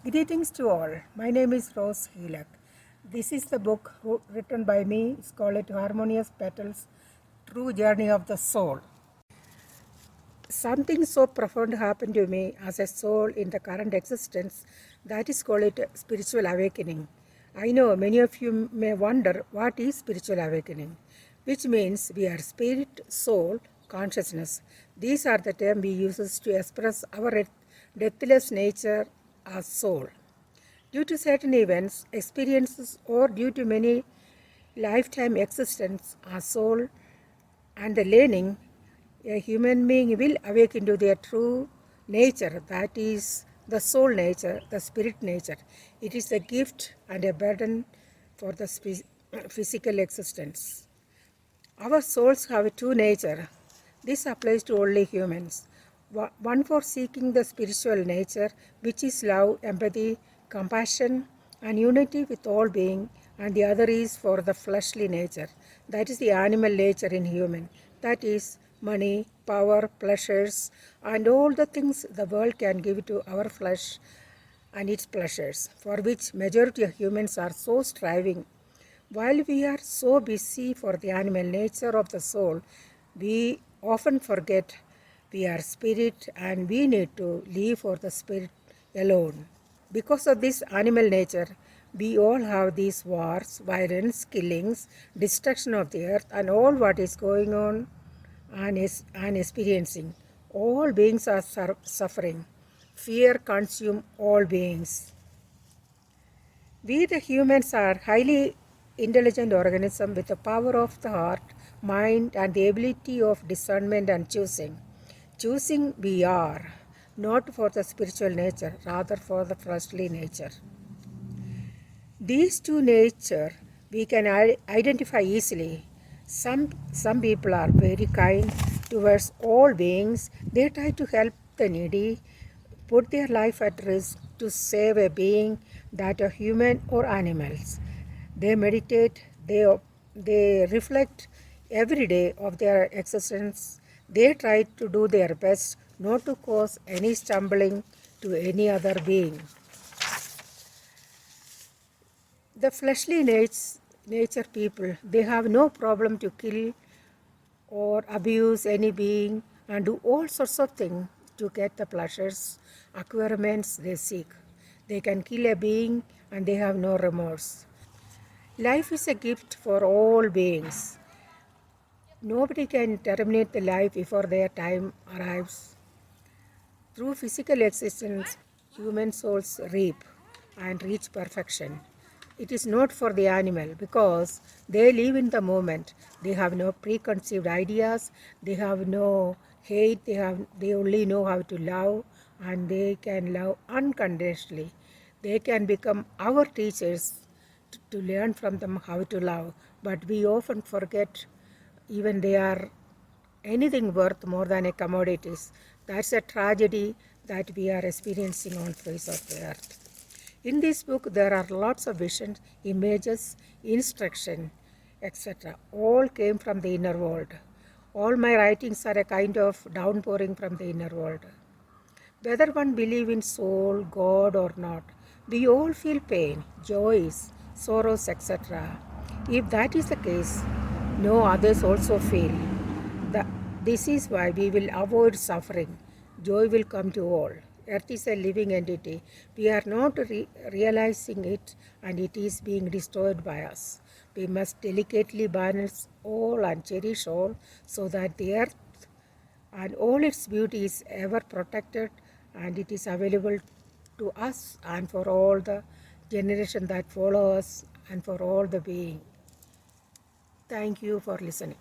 Greetings to all. My name is Rose Heelak. This is the book written by me. It's called Harmonious Petals, True Journey of the Soul. Something so profound happened to me as a soul in the current existence that is called spiritual awakening. I know many of you may wonder what is spiritual awakening, which means we are spirit, soul, consciousness. These are the terms we use to express our deathless nature as soul. Due to certain events, experiences, or due to many lifetime existence as soul and the learning, a human being will awaken to their true nature, that is the soul nature, the spirit nature. It is a gift and a burden for the physical existence. Our souls have two natures. This applies to only humans. One for seeking the spiritual nature, which is love, empathy, compassion, and unity with all beings, and the other is for the fleshly nature. That is the animal nature in human. That is money, power, pleasures, and all the things the world can give to our flesh and its pleasures, for which majority of humans are so striving. While we are so busy for the animal nature of the soul, we often forget we are spirit and we need to live for the spirit alone. Because of this animal nature, we all have these wars, violence, killings, destruction of the earth, and all what is going on and experiencing. All beings are suffering. Fear consumes all beings. We the humans are highly intelligent organisms with the power of the heart, mind, and the ability of discernment and choosing. Choosing we are, not for the spiritual nature, rather for the fleshly nature. These two natures we can identify easily. Some people are very kind towards all beings. They try to help the needy, put their life at risk to save a being, that are human or animals. They meditate, they reflect every day of their existence. They try to do their best not to cause any stumbling to any other being. The fleshly nature people, they have no problem to kill or abuse any being and do all sorts of things to get the pleasures, acquirements they seek. They can kill a being and they have no remorse. Life is a gift for all beings. Nobody can terminate the life before their time arrives. Through physical existence, human souls reap and reach perfection. It is not for the animal because they live in the moment. They have no preconceived ideas. They have no hate. They only know how to love, and they can love unconditionally. They can become our teachers to learn from them how to love. But we often forget even they are anything worth more than a commodities. That's a tragedy that we are experiencing on face of the earth. In this book, there are lots of visions, images, instruction, etc. All came from the inner world. All my writings are a kind of downpouring from the inner world. Whether one believes in soul, God or not, we all feel pain, joys, sorrows, etc. If that is the case, no others also feel. This is why we will avoid suffering. Joy will come to all. Earth is a living entity. We are not realizing it, and it is being destroyed by us. We must delicately balance all and cherish all so that the earth and all its beauty is ever protected and it is available to us and for all the generation that follow us and for all the being. Thank you for listening.